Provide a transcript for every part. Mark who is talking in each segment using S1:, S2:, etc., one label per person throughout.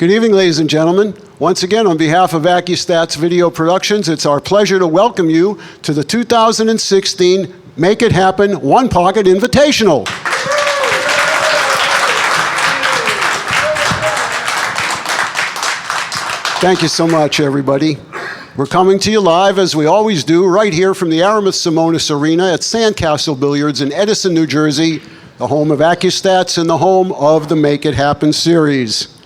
S1: Good evening, ladies and gentlemen. Once again, on behalf of Accu-Stats Video Productions, it's our pleasure to welcome you to the 2016 Make It Happen One-Pocket Invitational. Thank you so much, everybody. We're coming to you live, as we always do, right here from the Aramith Simonis Arena at Sandcastle Billiards in Edison, New Jersey, the home of Accu-Stats and the home of the Make It Happen series.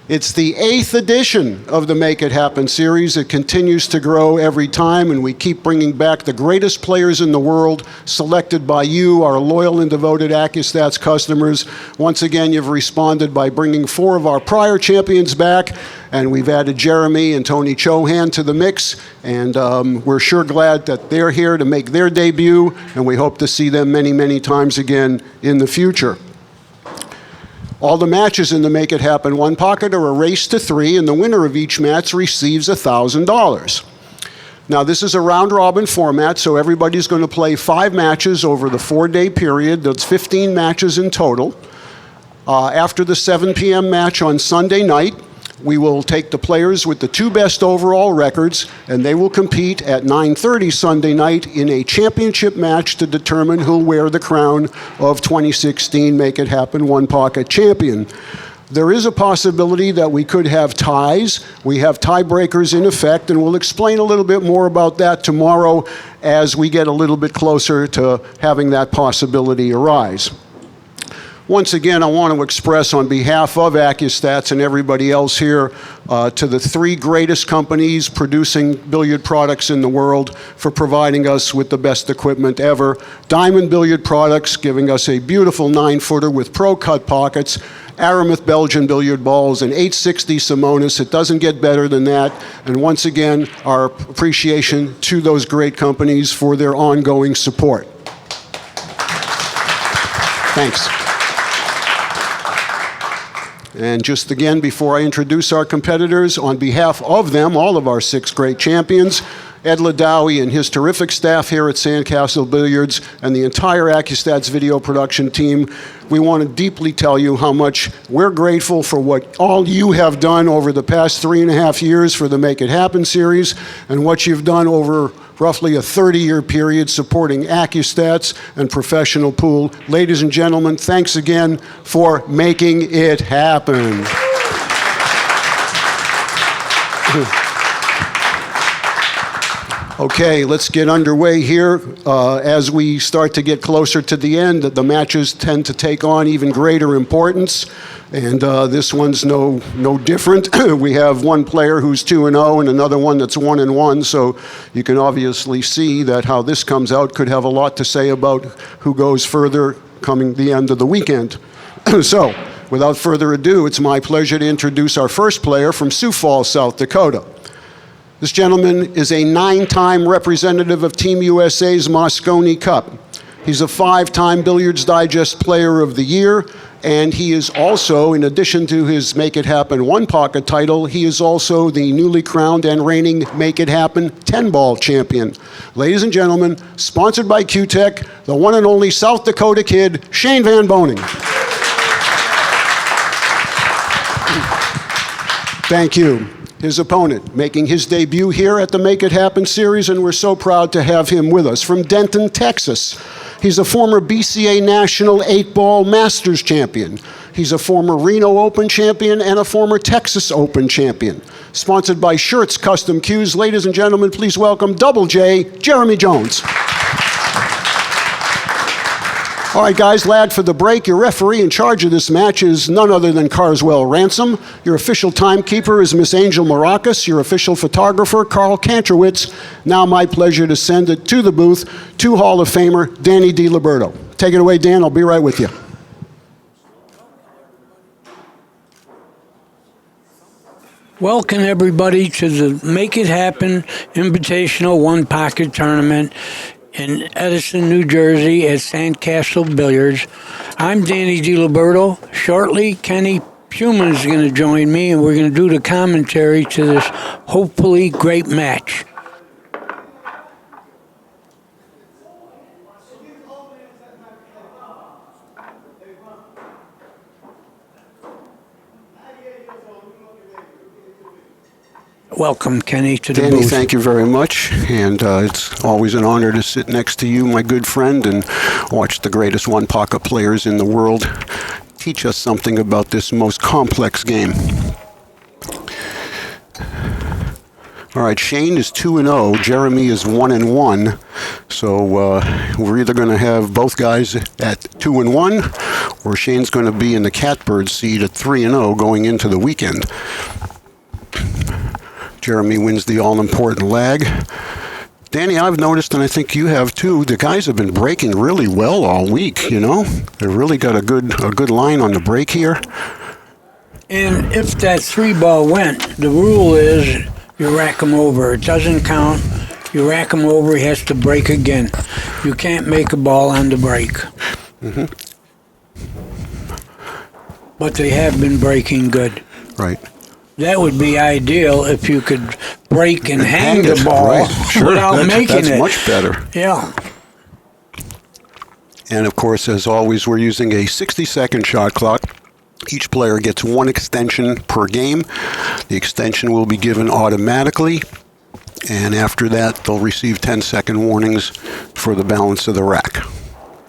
S1: It's the 8th edition of the Make It Happen series. It continues to grow every time, and we keep bringing back the greatest players in the world, selected by you, our loyal and devoted Accu-Stats customers. Once again, you've responded by bringing 4 of our prior champions back, and we've added Jeremy and Tony Chohan to the mix, and we're sure glad that they're here to make their debut, and we hope to see them many, many times again in the future. All the matches in the Make It Happen One Pocket are a race to 3, and the winner of each match receives $1,000. Now, this is a round-robin format, so everybody's going to play 5 matches over the 4-day period. That's 15 matches in total. After the 7 p.m. match on Sunday night, we will take the players with the 2 best overall records, and they will compete at 9:30 Sunday night in a championship match to determine who'll wear the crown of 2016 Make It Happen One Pocket Champion. There is a possibility that we could have ties. We have tiebreakers in effect, and we'll explain a little bit more about that tomorrow as we get a little bit closer to having that possibility arise. Once again, I want to express on behalf of Accu-Stats and everybody else here to the 3 greatest companies producing billiard products in the world for providing us with the best equipment ever. Diamond Billiard Products, giving us a beautiful 9-footer with pro cut pockets. Aramith Belgian billiard balls, and 860 Simonis. It doesn't get better than that. And once again, our appreciation to those great companies for their ongoing support. Thanks. And just again, before I introduce our competitors, on behalf of them, all of our 6 great champions, Ed Ladowie and his terrific staff here at Sandcastle Billiards and the entire Accu-Stats video production team, we want to deeply tell you how much we're grateful for what all you have done over the past 3.5 years for the Make It Happen series, and what you've done over roughly a 30-year period supporting Accu-Stats and Professional Pool. Ladies and gentlemen, thanks again for making it happen. Okay, let's get underway here. As we start to get closer to the end, the matches tend to take on even greater importance, and this one's no different. We have one player who's 2-0 and another one that's 1-1, so you can obviously see that how this comes out could have a lot to say about who goes further coming the end of the weekend. So, without further ado, it's my pleasure to introduce our first player from Sioux Falls, South Dakota. This gentleman is a 9-time representative of Team USA's Mosconi Cup. He's a 5-time Billiards Digest Player of the Year, and he is also, in addition to his Make It Happen One Pocket title, he is also the newly crowned and reigning Make It Happen 10-ball champion. Ladies and gentlemen, sponsored by Q-Tech, the one and only South Dakota Kid, Shane Van Boening. Thank you. His opponent, making his debut here at the Make It Happen series, and we're so proud to have him with us. From Denton, Texas, he's a former BCA National 8-ball Masters champion. He's a former Reno Open champion and a former Texas Open champion. Sponsored by Shirts Custom Cues, ladies and gentlemen, please welcome Double J, Jeremy Jones. All right, guys, lad, for the break, your referee in charge of this match is none other than Carswell Ransom. Your official timekeeper is Miss Angel Maracas. Your official photographer, Carl Kantrowitz. Now my pleasure to send it to the booth to Hall of Famer Danny DiLiberto. Take it away, Dan. I'll be right with you.
S2: Welcome, everybody, to the Make It Happen Invitational One Pocket Tournament in Edison, New Jersey at Sandcastle Billiards. I'm Danny DiLiberto. Shortly, Kenny Shuman is going to join me, and we're going to do the commentary to this hopefully great match. Welcome, Kenny, to the
S1: Danny,
S2: booth.
S1: thank you very much. And it's always an honor to sit next to you, my good friend, and watch the greatest one-pocket players in the world teach us something about this most complex game. All right, Shane is 2-0. Jeremy is 1-1. So we're either going to have both guys at 2-1, or Shane's going to be in the catbird seat at 3-0 going into the weekend. Jeremy wins the all-important lag. Danny, I've noticed, and I think you have too, the guys have been breaking really well all week, you know? They've really got a good line on the break here.
S2: And if that 3-ball went, the rule is you rack him over. It doesn't count. You rack him over, he has to break again. You can't make a ball on the break.
S1: Mm-hmm.
S2: But they have been breaking good.
S1: Right.
S2: That would be ideal if you could break and hang the
S1: it,
S2: ball
S1: right. Sure,
S2: without making
S1: that's
S2: it.
S1: much better.
S2: Yeah.
S1: And of course, as always, we're using a 60-second shot clock. Each player gets one extension per game. The extension will be given automatically, and after that, they'll receive 10-second warnings for the balance of the rack.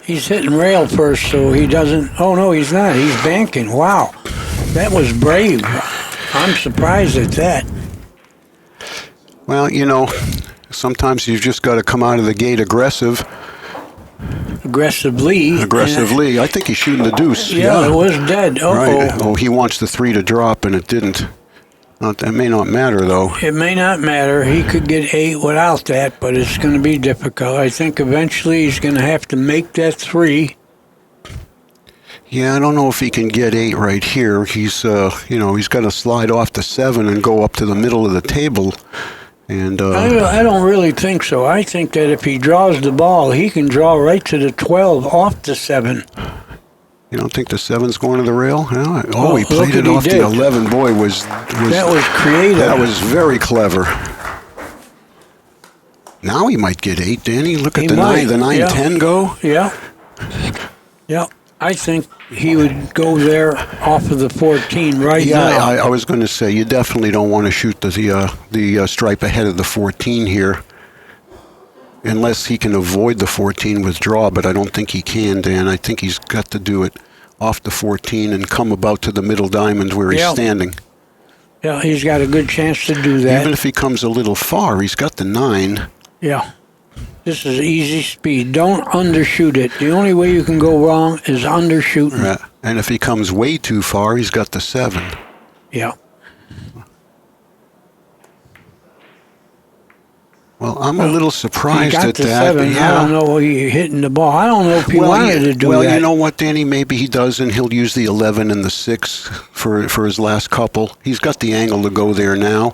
S2: He's hitting rail first, so he doesn't... Oh, no, he's not. He's banking. Wow. That was brave. I'm surprised at that.
S1: Well, you know, sometimes you've just got to come out of the gate aggressively. I think he's shooting the deuce.
S2: Yeah, it was dead. Uh-oh.
S1: Right. Oh, he wants the 3 to drop, and it didn't. That may not matter, though.
S2: It may not matter. He could get 8 without that, but it's going to be difficult. I think eventually he's going to have to make that 3.
S1: Yeah, I don't know if he can get 8 right here. He's, he's got to slide off the 7 and go up to the middle of the table. And
S2: I don't really think so. I think that if he draws the ball, he can draw right to the 12 off the 7.
S1: You don't think the 7's going to the rail? No?
S2: Well,
S1: He played it off the 11. Boy,
S2: that was creative.
S1: That was very clever. Now he might get 8, Danny. Look at the 9-10 go.
S2: Yeah. Yeah. I think he would go there off of the 14 now.
S1: Yeah, I was going to say, you definitely don't want to shoot the stripe ahead of the 14 here, unless he can avoid the 14 withdraw, but I don't think he can, Dan. I think he's got to do it off the 14 and come about to the middle diamond where he's standing.
S2: Yeah, he's got a good chance to do that.
S1: Even if he comes a little far, he's got the 9.
S2: Yeah. This is easy speed. Don't undershoot it. The only way you can go wrong is undershooting.
S1: Right. And if he comes way too far, he's got the 7.
S2: Yeah.
S1: Well, I'm a little surprised
S2: at
S1: that.
S2: 7.
S1: Yeah.
S2: I don't know he's hitting the ball. I don't know if he wanted to do that.
S1: Well, you know what, Danny? Maybe he does, and he'll use the 11 and the 6 for his last couple. He's got the angle to go there now.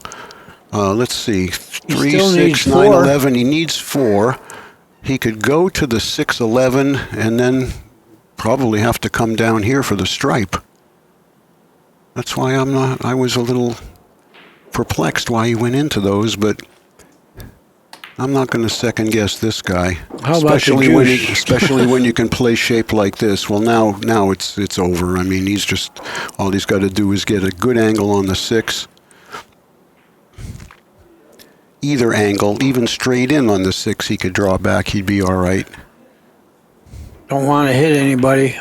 S1: Let's see. 3, 6, 9, 11. He needs 4. He could go to the 6, 11, and then probably have to come down here for the stripe. That's why I was a little perplexed why he went into those, but I'm not going to second guess this guy.
S2: How about
S1: especially when you can play shape like this. Well, now it's over. I mean, all he's got to do is get a good angle on the 6. Either angle, even straight in on the 6, he could draw back. He'd be all right.
S2: Don't want to hit anybody.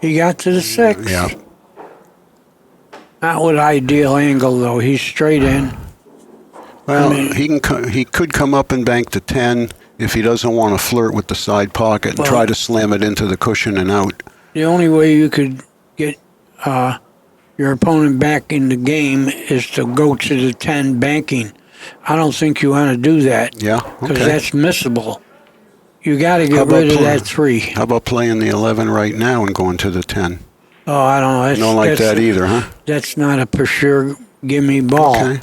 S2: He got to the 6.
S1: Yeah.
S2: Not with ideal angle, though. He's straight in.
S1: Well, he could come up and bank the 10 if he doesn't want to flirt with the side pocket and try to slam it into the cushion and out.
S2: The only way you could get your opponent back in the game is to go to the 10 banking. I don't think you want to do that.
S1: Yeah,
S2: because that's missable. You got to get rid of that 3.
S1: How about playing the 11 right now and going to the 10?
S2: Oh, I don't know.
S1: You don't like that either, huh?
S2: That's not a for sure gimme ball.
S1: Okay.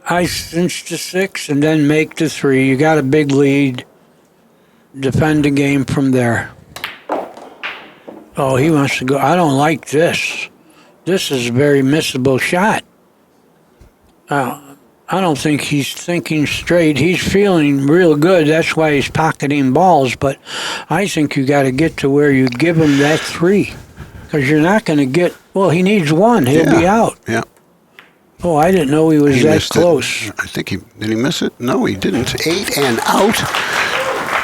S2: I cinch the 6 and then make the 3. You got a big lead. Defend the game from there. Oh, he wants to go. I don't like this. This is a very missable shot. I don't think he's thinking straight. He's feeling real good. That's why he's pocketing balls. But I think you got to get to where you give him that 3. Because you're not going to get, well, he needs one. He'll be out.
S1: Yeah.
S2: Oh, I didn't know he was that close.
S1: I think did he miss it? No, he didn't. 8 and out.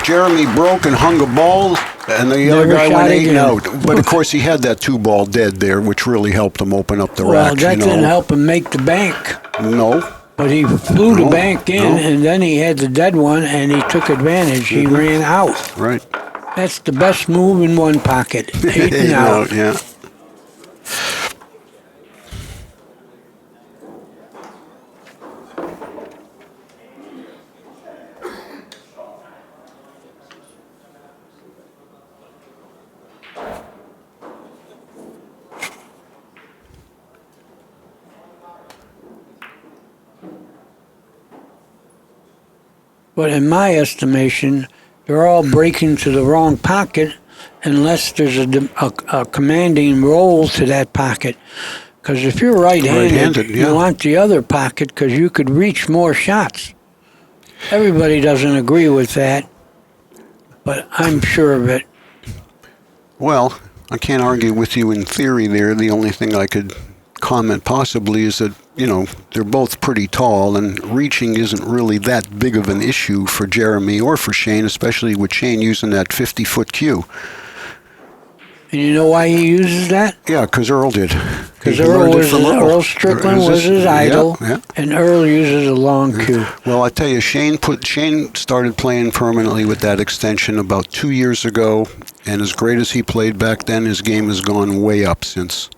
S1: Jeremy broke and hung a ball, and the other guy went 8 and out. But of course, he had that 2-ball dead there, which really helped him open up the rack.
S2: Well, that didn't help him make the bank.
S1: No.
S2: But he flew the bank in, and then he had the dead one, and he took advantage. He ran out.
S1: Right.
S2: That's the best move in one pocket. 8 and out.
S1: Yeah.
S2: But in my estimation, they're all breaking to the wrong pocket unless there's a commanding roll to that pocket. Because if you're right-handed, you want the other pocket because you could reach more shots. Everybody doesn't agree with that, but I'm sure of it.
S1: Well, I can't argue with you in theory there. The only thing I could comment possibly is that, they're both pretty tall, and reaching isn't really that big of an issue for Jeremy or for Shane, especially with Shane using that 50-foot cue.
S2: And you know why he uses that?
S1: Yeah, because Earl did.
S2: Because Earl Strickland was his idol, and Earl uses a long cue.
S1: Well, I tell you, Shane started playing permanently with that extension about 2 years ago, and as great as he played back then, his game has gone way up since.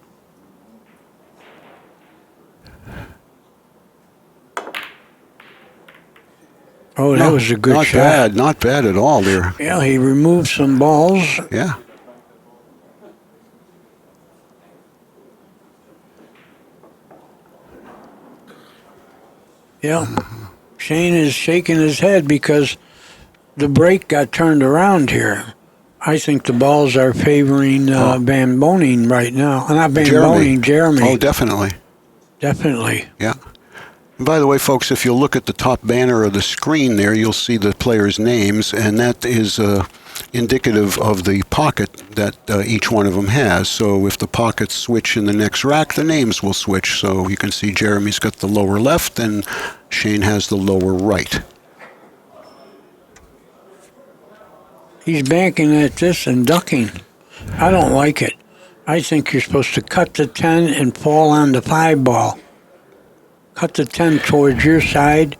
S2: Oh, that was a good shot.
S1: Not bad at all there.
S2: Yeah, he removed some balls.
S1: Yeah.
S2: Yeah. Shane is shaking his head because the break got turned around here. I think the balls are favoring Van Boening right now. Not Van Boening, Jeremy.
S1: Oh, definitely.
S2: Definitely.
S1: Yeah. And by the way, folks, if you'll look at the top banner of the screen there, you'll see the players' names, and that is indicative of the pocket that each one of them has. So if the pockets switch in the next rack, the names will switch. So you can see Jeremy's got the lower left, and Shane has the lower right.
S2: He's banking at this and ducking. I don't like it. I think you're supposed to cut the 10 and fall on the 5 ball. Cut the 10 towards your side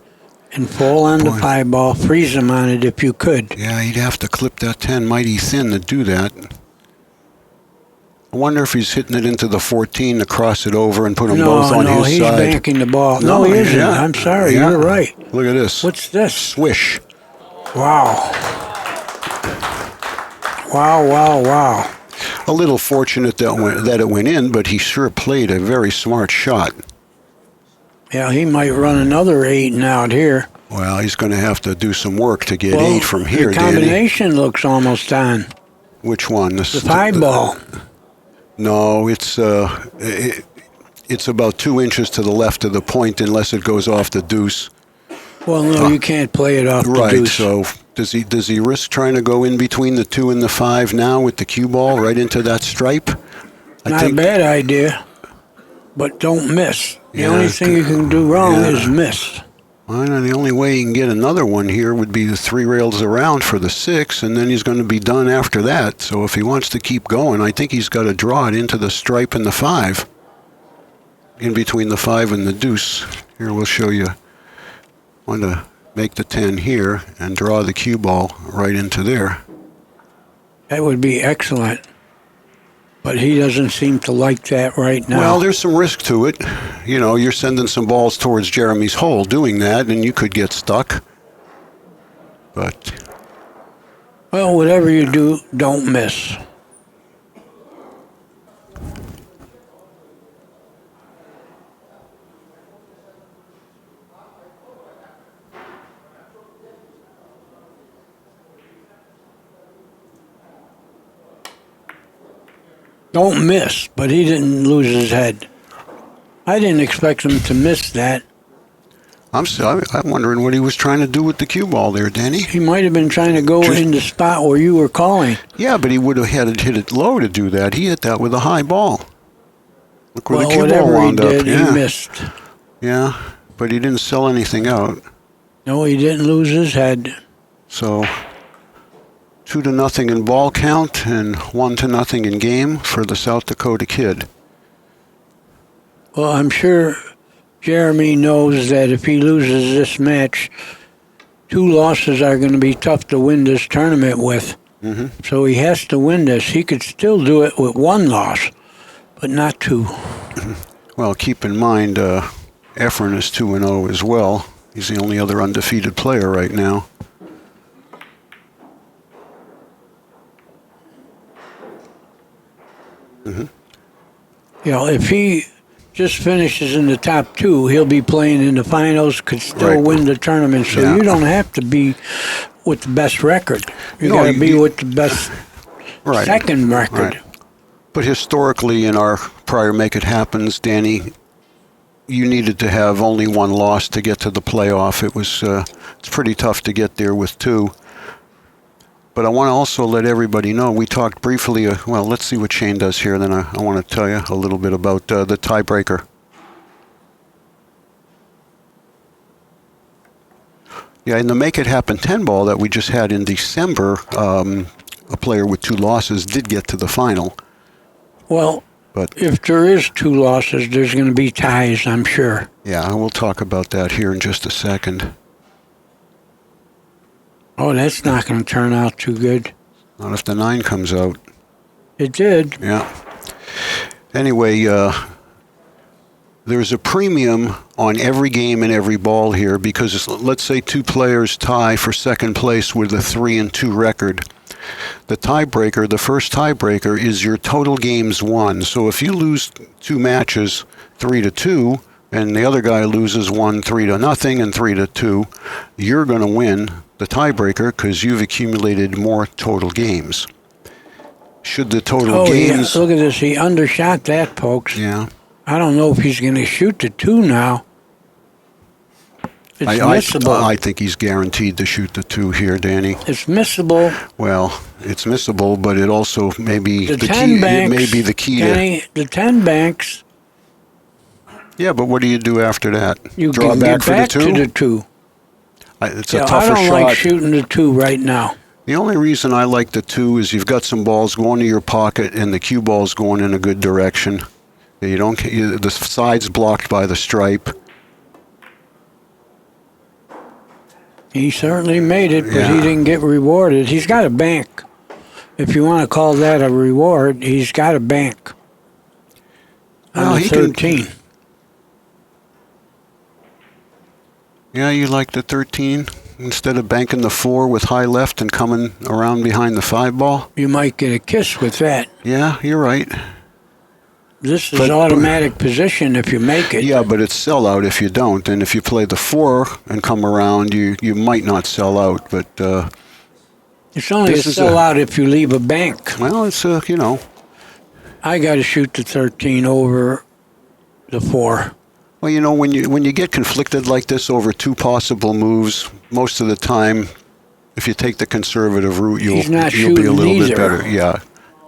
S2: and fall on the 5 ball. Freeze him on it if you could.
S1: Yeah, he'd have to clip that 10 mighty thin to do that. I wonder if he's hitting it into the 14 to cross it over and put them both on his side.
S2: No, he's banking the ball. No, he isn't. Yeah. I'm sorry. You're right.
S1: Look at this.
S2: What's this?
S1: Swish.
S2: Wow. Wow, wow, wow.
S1: A little fortunate that it went in, but he sure played a very smart shot.
S2: Yeah, he might run another 8 and out here.
S1: Well, he's going to have to do some work to get 8 from here,
S2: Danny. The combination looks almost on.
S1: Which one?
S2: The 5 ball.
S1: No, it's about 2 inches to the left of the point unless it goes off the deuce.
S2: Well, no, you can't play it off the deuce.
S1: Right, so does he risk trying to go in between the 2 and the 5 now with the cue ball right into that stripe?
S2: Not a bad idea, but don't miss. The only thing you can do wrong is miss.
S1: Well, the only way he can get another one here would be the 3 rails around for the 6, and then he's going to be done after that. So if he wants to keep going, I think he's got to draw it into the stripe and the 5, in between the 5 and the deuce. Here, we'll show you. I want to make the 10 here and draw the cue ball right into there.
S2: That would be excellent. But he doesn't seem to like that right now.
S1: Well, there's some risk to it. You're sending some balls towards Jeremy's hole doing that, and you could get stuck. But...
S2: well, whatever you do, don't miss. Don't miss, but he didn't lose his head. I didn't expect him to miss that.
S1: I'm wondering what he was trying to do with the cue ball there, Danny.
S2: He might have been trying to go in the spot where you were calling.
S1: Yeah, but he would have had to hit it low to do that. He hit that with a high ball. Look where the cue ball wound up.
S2: He missed.
S1: Yeah, but he didn't sell anything out.
S2: No, he didn't lose his head.
S1: So 2-0 in ball count and 1-0 in game for the South Dakota Kid.
S2: Well, I'm sure Jeremy knows that if he loses this match, 2 losses are going to be tough to win this tournament with.
S1: Mm-hmm.
S2: So he has to win this. He could still do it with 1 loss, but not 2.
S1: Well, keep in mind, Efren is 2-0 as well. He's the only other undefeated player right now. Mm-hmm.
S2: You know, if he just finishes in the top 2, he'll be playing in the finals, could still win the tournament. So you don't have to be with the best record. You got to be with the best second record.
S1: Right. But historically, in our prior Make It Happens, Danny, you needed to have only 1 loss to get to the playoff. It was it's pretty tough to get there with 2. But I want to also let everybody know, we talked briefly, well, let's see what Shane does here, then I want to tell you a little bit about the tiebreaker. Yeah, in the Make It Happen 10 ball that we just had in December, a player with 2 losses did get to the final.
S2: Well, but if there is 2 losses, there's going to be ties, I'm sure.
S1: Yeah, we'll talk about that here in just a second.
S2: Oh, that's not going to turn out too good.
S1: Not if the 9 comes out.
S2: It did.
S1: Yeah. Anyway, there's a premium on every game and every ball here because let's say 2 players tie for second place with a 3-2 record. The tiebreaker, the first tiebreaker, is your total games won. So if you lose 2 matches 3-2, and the other guy loses 1 3-0 and 3-2, you're going to win the tiebreaker because you've accumulated more total games. Should the total games...
S2: Yeah. Look at this. He undershot that, folks.
S1: Yeah.
S2: I don't know if he's going to shoot the 2 now. It's missable.
S1: I think he's guaranteed to shoot the 2 here, Danny.
S2: It's missable.
S1: Well, it's missable, but it also may be
S2: the key.
S1: Banks, it may be the key
S2: Kenny, the 10 banks.
S1: Yeah, but what do you do after that?
S2: You
S1: draw
S2: can
S1: back
S2: get
S1: for
S2: back
S1: the 2?
S2: to the 2.
S1: It's a tougher shot.
S2: I don't like shooting the 2 right now.
S1: The only reason I like the 2 is you've got some balls going to your pocket and the cue ball's going in a good direction. The side's blocked by the stripe.
S2: He certainly made it, but he didn't get rewarded. He's got a bank. If you want to call that a reward, he's got a bank. On the 13.
S1: Yeah, you like the 13 instead of banking the 4 with high left and coming around behind the 5 ball?
S2: You might get a kiss with that.
S1: Yeah, you're right.
S2: This is automatic position if you make it.
S1: Yeah, but it's sellout if you don't. And if you play the 4 and come around, you might not sell out. But
S2: it's only a sellout if you leave a bank.
S1: Well, it's
S2: I got to shoot the 13 over the 4.
S1: Well, when you get conflicted like this over 2 possible moves, most of the time, if you take the conservative route, you'll be a little bit better. Yeah.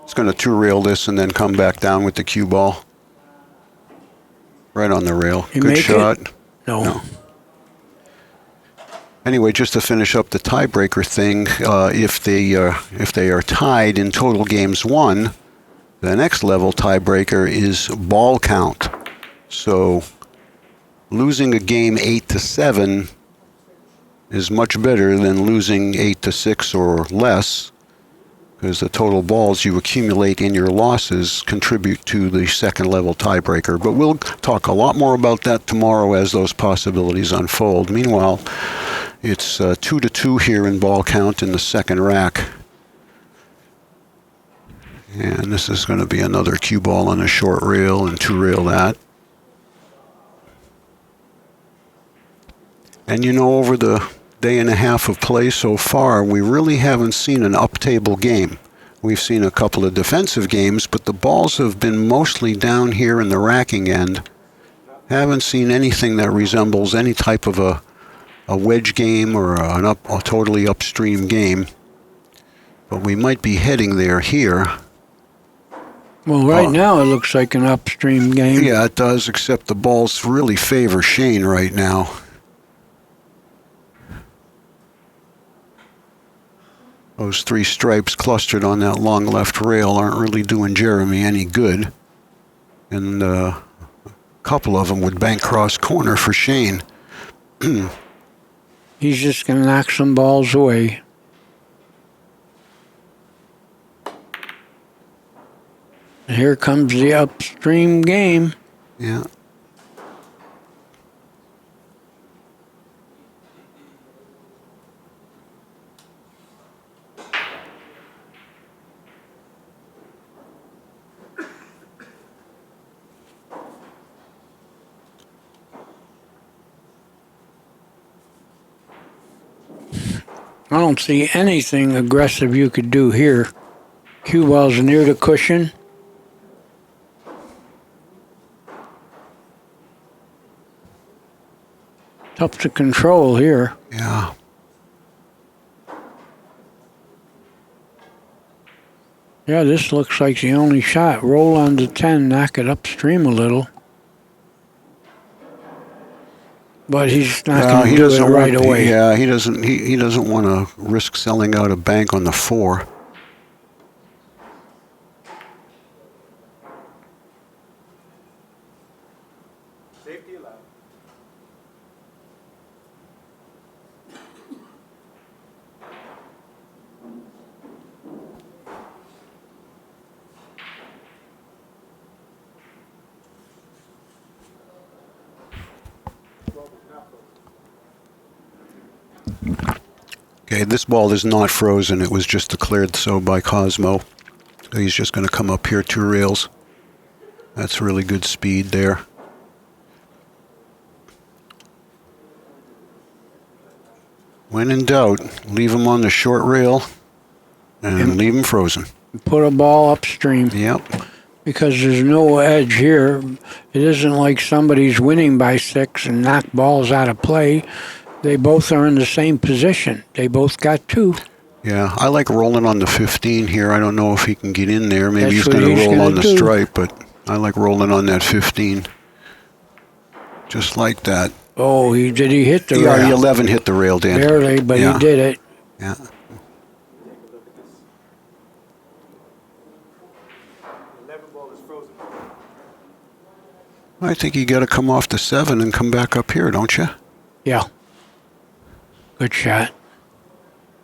S1: It's going to 2-rail this and then come back down with the cue ball. Right on the rail. Good shot.
S2: No.
S1: Anyway, just to finish up the tiebreaker thing, if they are tied in total games won, the next level tiebreaker is ball count. So losing a game 8-7 is much better than losing 8-6 or less, because the total balls you accumulate in your losses contribute to the second level tiebreaker. But we'll talk a lot more about that tomorrow as those possibilities unfold. Meanwhile, it's 2-2 here in ball count in the second rack. And this is going to be another cue ball on a short rail and 2-rail that. And over the day and a half of play so far, we really haven't seen an up-table game. We've seen a couple of defensive games, but the balls have been mostly down here in the racking end, Haven't seen anything that resembles any type of a wedge game or a totally upstream game. But we might be heading there here.
S2: Well, right now it looks like an upstream game.
S1: Yeah, it does, except the balls really favor Shane right now. Those three stripes clustered on that long left rail aren't really doing Jeremy any good. And a couple of them would bank cross corner for Shane.
S2: He's just going to knock some balls away. And here comes the upstream game.
S1: Yeah.
S2: I don't see anything aggressive you could do here. Cue ball's near the cushion. Tough to control here.
S1: Yeah.
S2: Yeah, this looks like the only shot. Roll on the 10, knock it upstream a little. But he's not going to do it right away.
S1: Yeah, he doesn't want to risk selling out a bank on the 4.
S3: Safety allowed.
S1: Okay, this ball is not frozen. It was just declared so by Cosmo. So he's just going to come up here 2 rails. That's really good speed there. When in doubt, leave him on the short rail and leave him frozen.
S2: Put a ball upstream.
S1: Yep.
S2: Because there's no edge here. It isn't like somebody's winning by 6 and knock balls out of play. They both are in the same position. They both got 2.
S1: Yeah, I like rolling on the 15 here. I don't know if he can get in there. Maybe
S2: That's
S1: he's going to roll on the
S2: do.
S1: stripe, but I like rolling on that 15. Just like that.
S2: Oh, did he hit the rail?
S1: Yeah, the 11 hit the rail, Dan.
S2: Barely, but
S1: Yeah.
S2: he did it.
S1: Yeah. I think you got to come off the 7 and come back up here, don't you?
S2: Yeah. Good shot.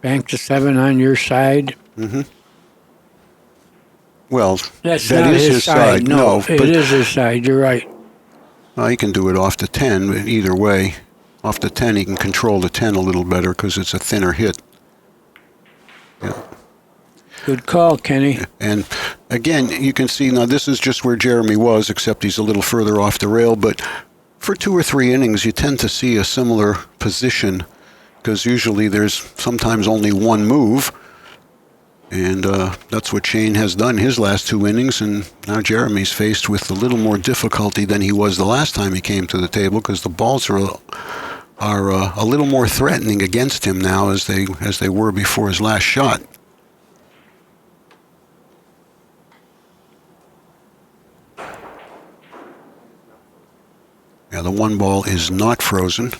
S2: Bank the 7 on your side.
S1: Mm-hmm. Well,
S2: That's
S1: that
S2: not
S1: is his side.
S2: No,
S1: but
S2: it is his side. You're right.
S1: well, he can do it off the 10, but either way. Off the 10, he can control the 10 a little better because it's a thinner hit. Yeah.
S2: Good call, Kenny.
S1: And again, you can see now this is just where Jeremy was, except he's a little further off the rail. But for 2 or 3 innings, you tend to see a similar position because usually there's sometimes only one move. And that's what Shane has done his last 2 innings. And now Jeremy's faced with a little more difficulty than he was the last time he came to the table because the balls are a little more threatening against him now as they were before his last shot. Yeah, the 1 ball is not frozen.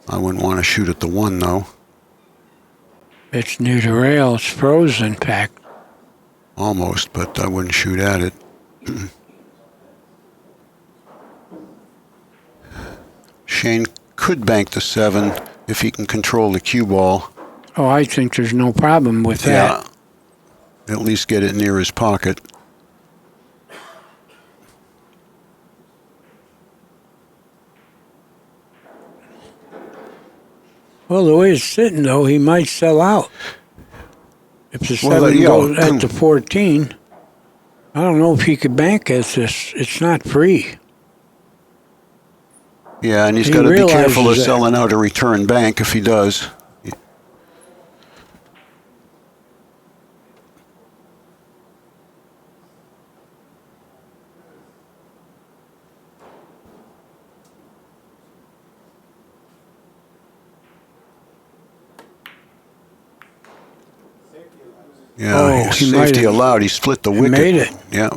S1: I wouldn't want to shoot at the 1, though.
S2: It's near the rail. It's frozen, in fact.
S1: Almost, but I wouldn't shoot at it. Shane could bank the 7 if he can control the cue ball.
S2: Oh, I think there's no problem with that.
S1: Yeah, at least get it near his pocket.
S2: Well, the way it's sitting, though, he might sell out. If the 7 goes at the 14, I don't know if he could bank at this. It's not free.
S1: Yeah, and he's got to be careful of selling out a return bank if he does. Yeah,
S2: he
S1: safety
S2: might have-
S1: allowed. He split the wicket.
S2: made it.
S1: Yeah.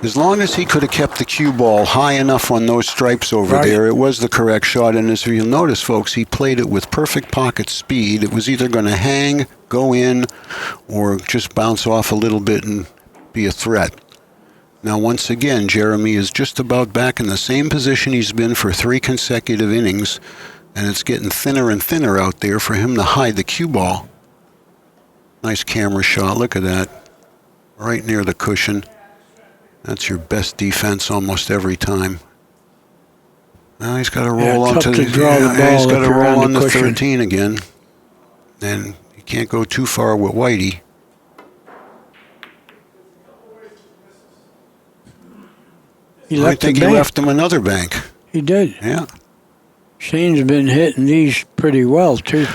S1: As long as he could have kept the cue ball high enough on those stripes over
S2: Right.
S1: there, it was the correct shot. And as you'll notice, folks, he played it with perfect pocket speed. It was either going to hang, go in, or just bounce off a little bit and be a threat. Now, once again, Jeremy is just about back in the same position he's been for 3 consecutive innings, and it's getting thinner and thinner out there for him to hide the cue ball. Nice camera shot. Look at that. Right near the cushion. That's your best defense almost every time. Now he's got to roll
S2: it's
S1: onto
S2: tough to draw the ball
S1: he's got
S2: if
S1: to
S2: you're
S1: roll
S2: on
S1: on
S2: the
S1: the
S2: cushion.
S1: 13 again. And you can't go too far with Whitey. I think he left him another bank.
S2: He did.
S1: Yeah.
S2: Shane's been hitting these pretty well, too.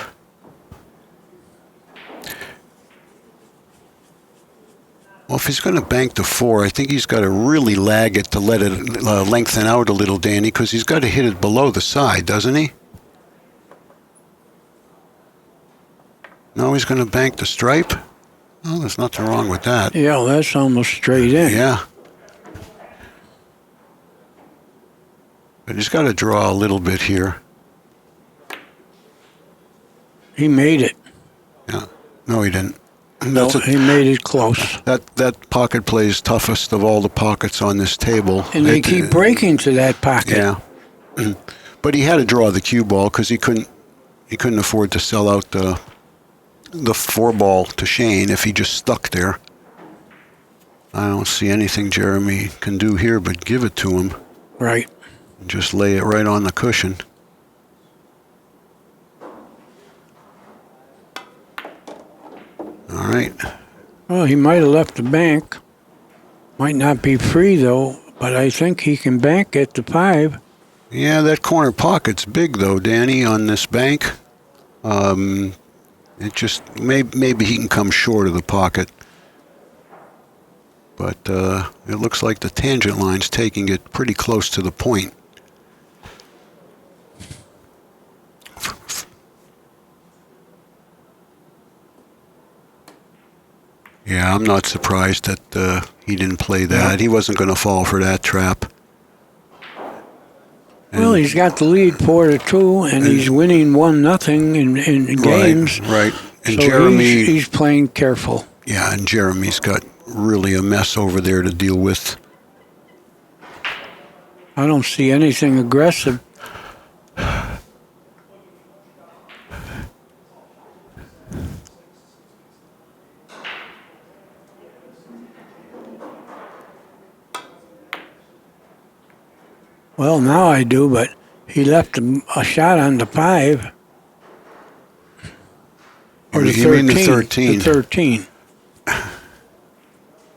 S1: Well, if he's going to bank to 4, I think he's got to really lag it to let it lengthen out a little, Danny, because he's got to hit it below the side, doesn't he? No, he's going to bank the stripe? Well, there's nothing wrong with that.
S2: Yeah, that's almost straight in.
S1: Yeah. But he's got to draw a little bit here.
S2: He made it.
S1: Yeah. No, he didn't.
S2: No, he made it close.
S1: That pocket play is toughest of all the pockets on this table.
S2: And they keep breaking to that pocket.
S1: Yeah. But he had to draw the cue ball because he couldn't afford to sell out the 4-ball to Shane if he just stuck there. I don't see anything Jeremy can do here but give it to him.
S2: Right.
S1: And just lay it right on the cushion. All right.
S2: Well, he might have left the bank. Might not be free, though, but I think he can bank at the 5.
S1: Yeah, that corner pocket's big, though, Danny, on this bank. It just, maybe he can come short of the pocket. But it looks like the tangent line's taking it pretty close to the point. Yeah, I'm not surprised that he didn't play that. He wasn't going to fall for that trap.
S2: Well, he's got the lead 4-2, and he's winning 1-0 in games.
S1: Right. And
S2: so
S1: Jeremy,
S2: he's playing careful.
S1: yeah, and Jeremy's got really a mess over there to deal with.
S2: I don't see anything aggressive. Well, now I do, but he left a shot on the 5. Or the 13.
S1: You mean the 13?
S2: The 13.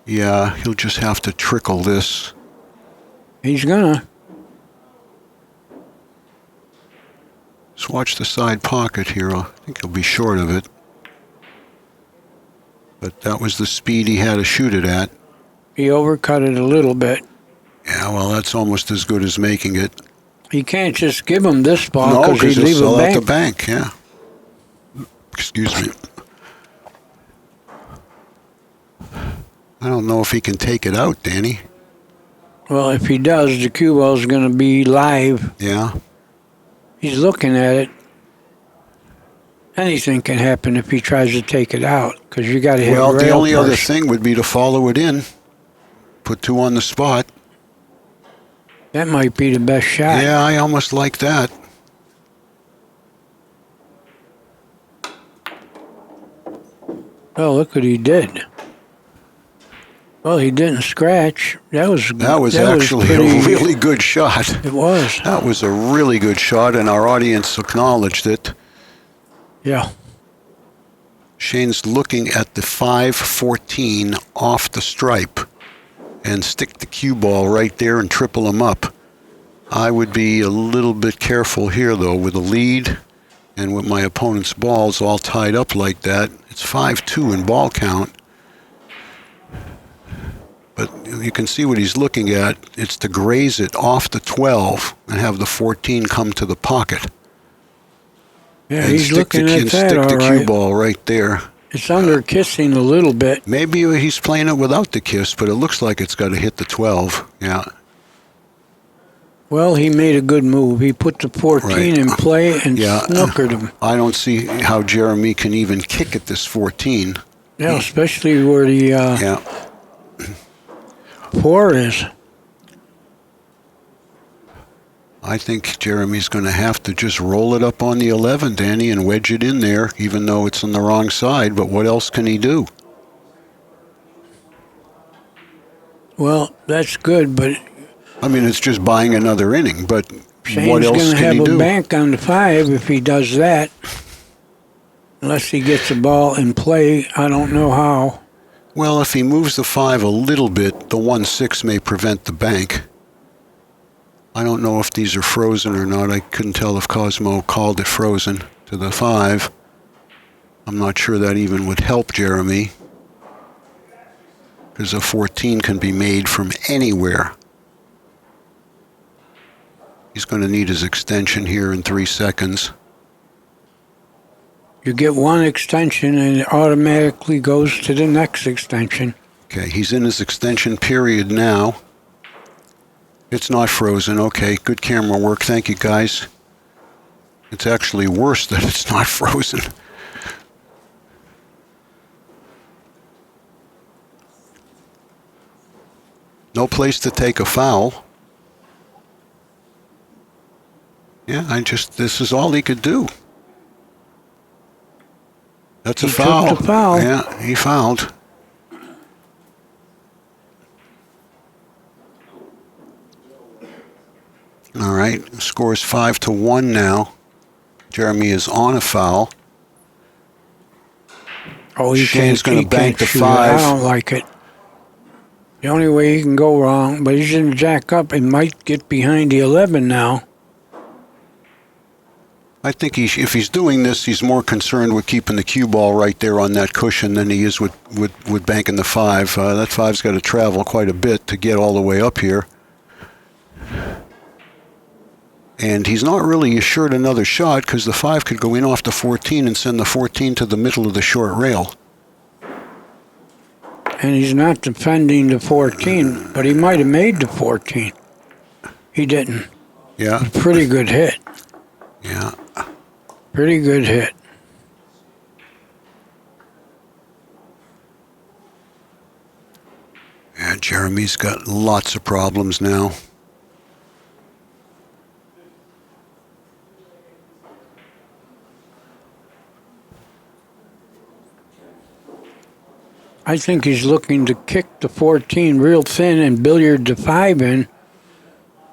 S1: Yeah, he'll just have to trickle this.
S2: He's gonna.
S1: Just watch the side pocket here. I think he'll be short of it. But that was the speed he had to shoot it at.
S2: He overcut it a little bit.
S1: Yeah, well, that's almost as good as making it.
S2: He can't just give him this ball
S1: No,
S2: because
S1: because
S2: he'd
S1: he'll
S2: leave
S1: sell
S2: a
S1: out the
S2: bank.
S1: bank, yeah. Excuse me. I don't know if he can take it out, Danny.
S2: Well, if he does, the cue ball's going to be live.
S1: Yeah.
S2: He's looking at it. Anything can happen if he tries to take it out because you got to hit
S1: Well, the
S2: rail
S1: only other
S2: first.
S1: thing would be to follow it in. Put 2 on the spot.
S2: That might be the best shot.
S1: Yeah, I almost like that.
S2: Oh, look what he did. Well, he didn't scratch. That was
S1: actually
S2: pretty,
S1: a really good shot.
S2: It was.
S1: That was a really good shot, and our audience acknowledged it.
S2: Yeah.
S1: Shane's looking at the 5-14 off the stripe and stick the cue ball right there and triple him up. I would be a little bit careful here, though, with the lead and with my opponent's balls all tied up like that. It's 5-2 in ball count. But you can see what he's looking at. It's to graze it off the 12 and have the 14 come to the pocket.
S2: Yeah,
S1: And
S2: he's looking at that,
S1: stick
S2: all
S1: the
S2: right.
S1: cue ball right there.
S2: It's under kissing a little bit.
S1: Maybe he's playing it without the kiss, but it looks like it's got to hit the 12. Yeah.
S2: Well, he made a good move. He put the 14 in play and snookered him.
S1: I don't see how Jeremy can even kick at this 14.
S2: Yeah, especially where the 4 is.
S1: I think Jeremy's going to have to just roll it up on the 11, Danny, and wedge it in there, even though it's on the wrong side. But what else can he do?
S2: Well, that's good, but
S1: I mean, it's just buying another inning. But
S2: Shane's
S1: what else
S2: going to
S1: can he
S2: have
S1: do?
S2: a bank on the 5 if he does that. Unless he gets the ball in play, I don't know how.
S1: Well, if he moves the 5 a little bit, the 1-6 may prevent the bank. I don't know if these are frozen or not. I couldn't tell if Cosmo called it frozen to the 5. I'm not sure that even would help Jeremy, because a 14 can be made from anywhere. He's going to need his extension here in 3 seconds.
S2: You get one extension and it automatically goes to the next extension.
S1: Okay, he's in his extension period now. It's not frozen. Okay, good camera work. Thank you, guys. It's actually worse that it's not frozen. No place to take a foul. Yeah, this is all he could do. That's a foul.
S2: Took the foul.
S1: Yeah, he fouled. All right, score is 5-1 now. Jeremy is on a foul.
S2: Oh,
S1: Shane's going to bank the
S2: shoot
S1: 5.
S2: I don't like it. The only way he can go wrong, but he's going to jack up and might get behind the 11 now.
S1: I think if he's doing this, he's more concerned with keeping the cue ball right there on that cushion than he is with banking the 5. That 5's got to travel quite a bit to get all the way up here. And he's not really assured another shot because the 5 could go in off the 14 and send the 14 to the middle of the short rail.
S2: And he's not defending the 14, but he might have made the 14. He didn't.
S1: Yeah.
S2: Pretty good hit.
S1: Yeah.
S2: Pretty good hit.
S1: Yeah, Jeremy's got lots of problems now.
S2: I think he's looking to kick the 14 real thin and billiard the 5 in.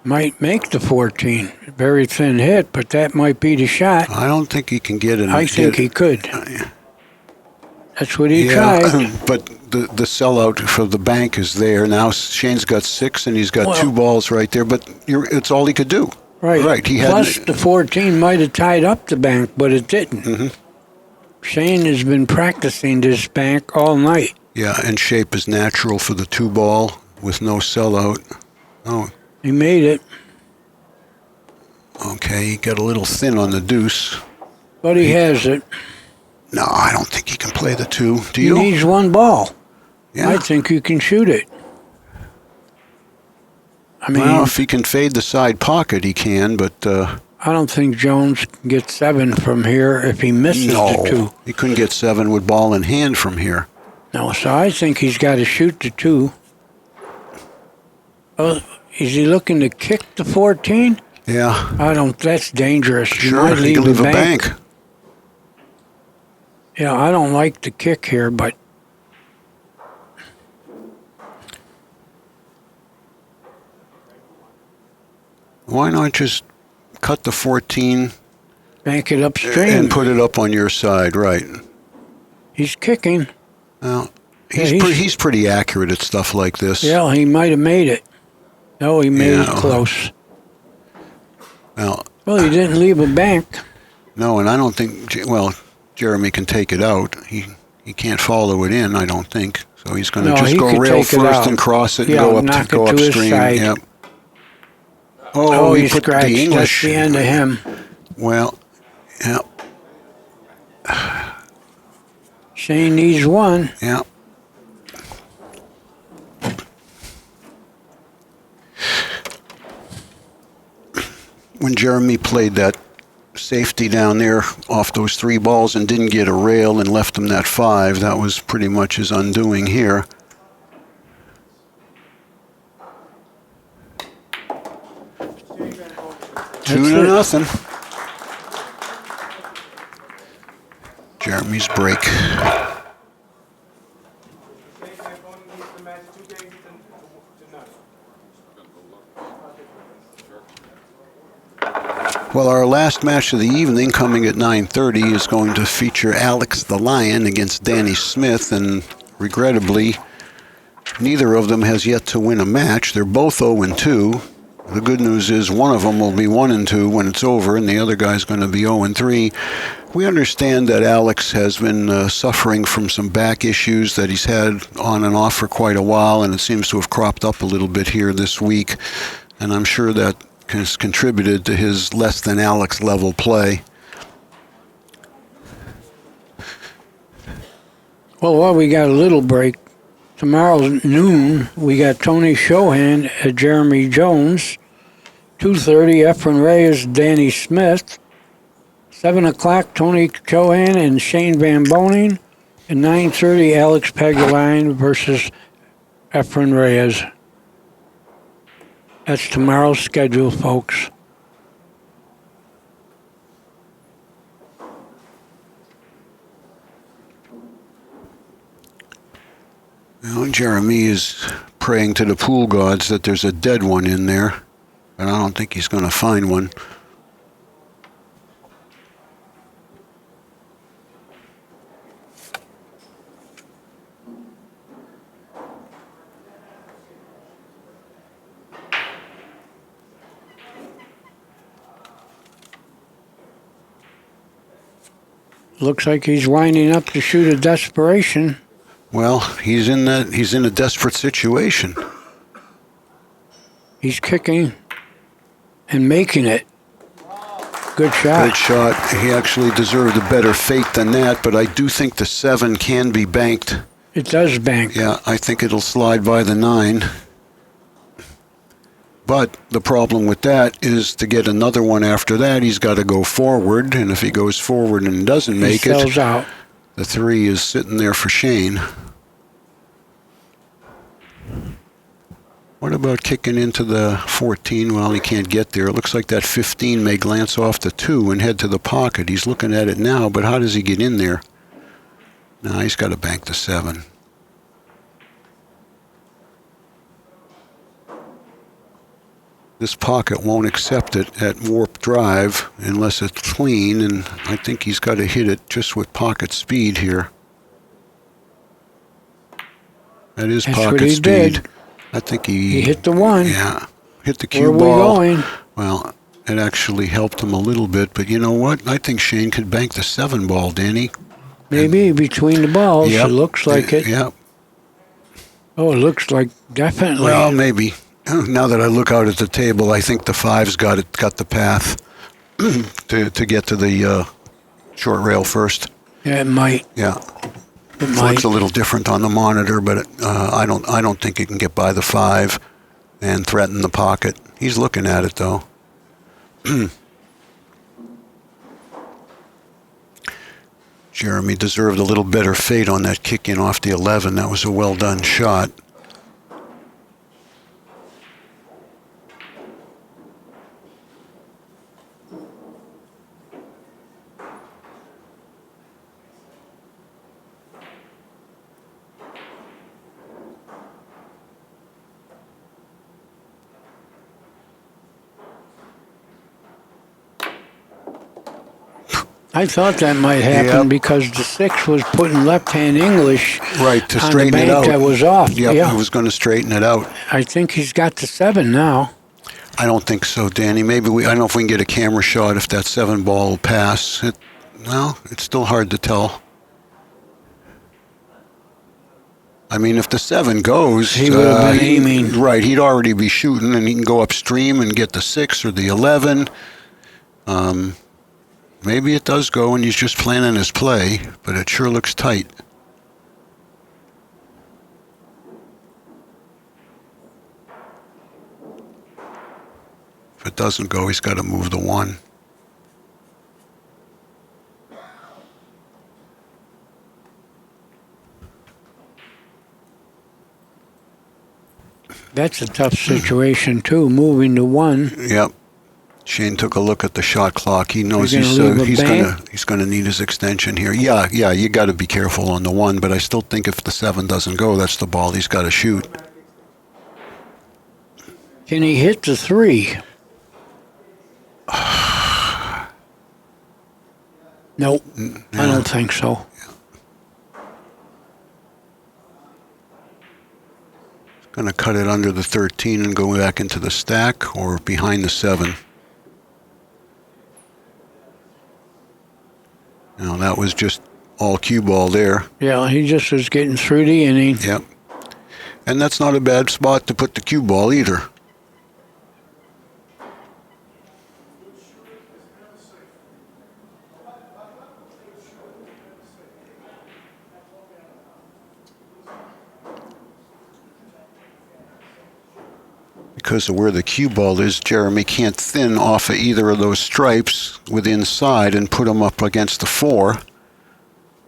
S2: Might make the 14. Very thin hit, but that might be the shot.
S1: I don't think he can get it.
S2: I think he could. That's what he tried.
S1: But the sellout for the bank is there. Now Shane's got 6 and he's got 2 balls right there, but it's all he could do.
S2: Right.
S1: Right.
S2: Plus, the 14 might have tied up the bank, but it didn't.
S1: Mm-hmm.
S2: Shane has been practicing this bank all night.
S1: Yeah, and shape is natural for the 2 ball with no sellout. Oh.
S2: He made it.
S1: Okay, he got a little thin on the deuce.
S2: But he has it.
S1: No, I don't think he can play the 2. Do you?
S2: He needs 1 ball.
S1: Yeah.
S2: I think you can shoot it. I mean,
S1: well, if he can fade the side pocket, he can, but...
S2: I don't think Jones can get 7 from here if he misses the 2.
S1: He couldn't get 7 with ball in hand from here.
S2: No, so I think he's got to shoot the 2. Oh, is he looking to kick the 14?
S1: Yeah.
S2: That's dangerous.
S1: Sure, he can leave a bank.
S2: Yeah, I don't like the kick here, but...
S1: Why not just cut the 14...
S2: bank it upstream.
S1: And put it up on your side, right.
S2: He's kicking.
S1: Well, he's pretty accurate at stuff like this.
S2: Yeah, he might have made it. No, he made it close.
S1: Well,
S2: he didn't leave a bank.
S1: No, and I don't think... Well, Jeremy can take it out. He can't follow it in, I don't think. So he's going to just go rail first and cross it and go upstream. Yep. Oh,
S2: he
S1: put
S2: scratched.
S1: the English.
S2: That's the end of him.
S1: Well, yeah.
S2: Shane needs one.
S1: Yeah. When Jeremy played that safety down there off those 3 balls and didn't get a rail and left him that 5, that was pretty much his undoing here. Two to nothing. Jeremy's break. Well, our last match of the evening, coming at 9:30, is going to feature Alex the Lion against Danny Smith, and regrettably, neither of them has yet to win a match. They're both 0-2. The good news is one of them will be 1-2 when it's over, and the other guy's going to be 0-3. We understand that Alex has been suffering from some back issues that he's had on and off for quite a while, and it seems to have cropped up a little bit here this week, and I'm sure that has contributed to his less than Alex level play.
S2: Well, while we got a little break, tomorrow noon, we got Tony Shohan at Jeremy Jones. 2:30, Efren Reyes, Danny Smith. 7 o'clock, Tony Shohan and Shane Van Boening. And 9:30, Alex Pagaline versus Efren Reyes. That's tomorrow's schedule, folks.
S1: Well, Jeremy is praying to the pool gods that there's a dead one in there, but I don't think he's going to find one.
S2: Looks like he's winding up to shoot a desperation.
S1: Well, he's in a desperate situation.
S2: He's kicking and making it. Good shot.
S1: Good shot. He actually deserved a better fate than that, but I do think the 7 can be banked.
S2: It does bank.
S1: Yeah, I think it'll slide by the 9. But the problem with that is to get another one after that, he's got to go forward, and if he goes forward and doesn't make it,
S2: he sells out.
S1: The 3 is sitting there for Shane. What about kicking into the 14? Well, he can't get there. It looks like that 15 may glance off the 2 and head to the pocket. He's looking at it now, but how does he get in there? No, he's got to bank the 7. This pocket won't accept it at warp drive unless it's clean, and I think he's got to hit it just with pocket speed here. That is
S2: That's
S1: pocket
S2: what he
S1: speed.
S2: did.
S1: I think
S2: He hit the 1.
S1: Yeah, hit the cue
S2: Where
S1: ball.
S2: we going?
S1: Well, it actually helped him a little bit, but you know what? I think Shane could bank the 7 ball, Danny.
S2: Maybe between the balls.
S1: Yep.
S2: It looks like it.
S1: Yeah.
S2: Oh, it looks like definitely.
S1: Well, maybe. Now that I look out at the table, I think the 5's got the path to get to the short rail first.
S2: Yeah, it might.
S1: Yeah.
S2: It
S1: Looks
S2: might.
S1: a little different on the monitor, but I don't think it can get by the 5 and threaten the pocket. He's looking at it though. Jeremy deserved a little better fate on that kick in off the 11. That was a well done shot.
S2: I thought that might happen
S1: Yep.
S2: because the 6 was putting left-hand English
S1: Right, to
S2: on the
S1: straighten it
S2: bank
S1: out.
S2: that was off.
S1: Yep,
S2: Yeah.
S1: it was going to straighten it out.
S2: I think he's got the 7 now.
S1: I don't think so, Danny. Maybe I don't know if we can get a camera shot if that 7 ball will pass. No, it's still hard to tell. I mean, if the 7 goes,
S2: He would have been aiming.
S1: Right, he'd already be shooting, and he can go upstream and get the 6 or the 11. Maybe it does go, and he's just planning his play, but it sure looks tight. If it doesn't go, he's got to move the 1.
S2: That's a tough situation, too, moving to 1.
S1: Yep. Shane took a look at the shot clock. He knows he's gonna need his extension here. Yeah, you got to be careful on the 1, but I still think if the 7 doesn't go, that's the ball he's got to shoot.
S2: Can he hit the 3? Nope, I don't think so.
S1: Going to cut it under the 13 and go back into the stack or behind the 7. Now that was just all cue ball there.
S2: Yeah, he just was getting through the inning.
S1: Yep. And that's not a bad spot to put the cue ball either. Because of where the cue ball is, Jeremy can't thin off of either of those stripes with inside and put them up against the 4.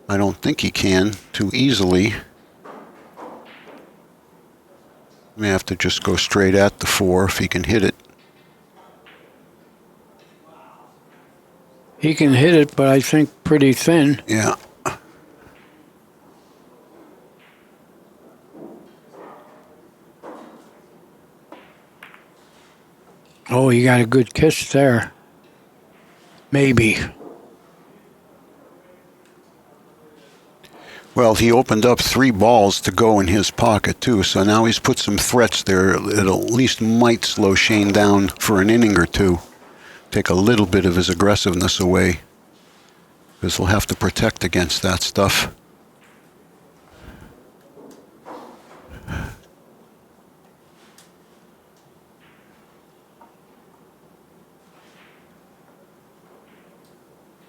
S1: I don't think he can too easily. May have to just go straight at the 4 if he can hit it.
S2: He can hit it, but I think pretty thin.
S1: Yeah.
S2: Oh, you got a good kiss there. Maybe.
S1: Well, he opened up 3 balls to go in his pocket, too, so now he's put some threats there that at least might slow Shane down for an inning or 2. Take a little bit of his aggressiveness away, because he'll have to protect against that stuff.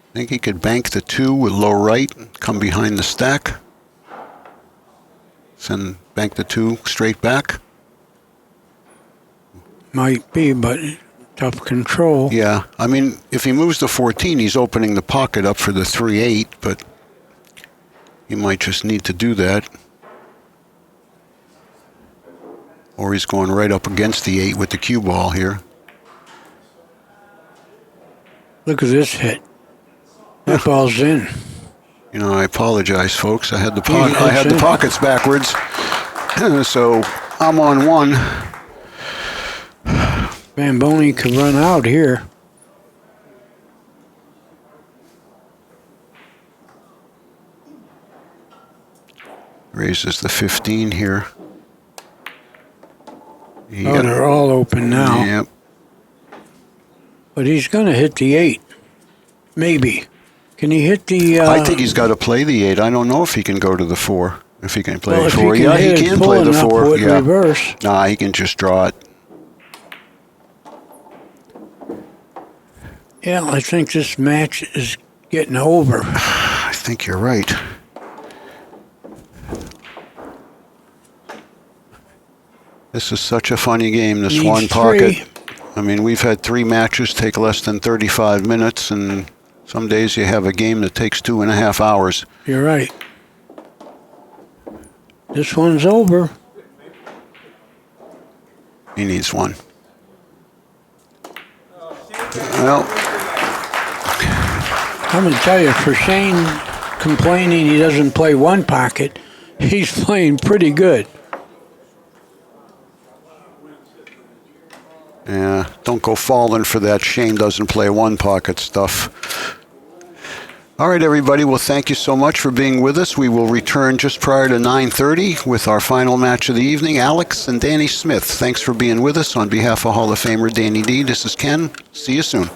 S1: I think he could bank the 2 with low right, come behind the stack, send bank the 2 straight back.
S2: Might be, but tough control.
S1: Yeah, I mean, if he moves the 14, he's opening the pocket up for the 3-8, but he might just need to do that. Or he's going right up against the 8 with the cue ball here.
S2: Look at this hit. That ball's in.
S1: You know, I apologize, folks. I had the pockets backwards, so I'm on 1.
S2: Boening could run out here.
S1: Raises the 15 here.
S2: Oh, they're all open now.
S1: Yep.
S2: But he's going to hit the 8. Maybe. Can he hit the...
S1: I think he's got to play the 8. I don't know if he can go to the 4. If he can play the 4.
S2: He
S1: Yeah, he can play the 4. Yeah.
S2: Reverse.
S1: Nah, he can just draw it.
S2: Yeah, I think this match is getting over.
S1: I think you're right. This is such a funny game, this
S2: Needs
S1: one pocket.
S2: 3.
S1: I mean, we've had 3 matches take less than 35 minutes, and some days you have a game that takes 2.5 hours.
S2: You're right. This one's over.
S1: He needs 1. Well,
S2: I'm going to tell you, for Shane complaining he doesn't play one pocket, he's playing pretty good.
S1: yeah, don't go falling for that Shane doesn't play one pocket stuff. All right, everybody. Well, thank you so much for being with us. We will return just prior to 9:30 with our final match of the evening, Alex and Danny Smith. Thanks for being with us. On behalf of Hall of Famer Danny D, this is Ken. See you soon.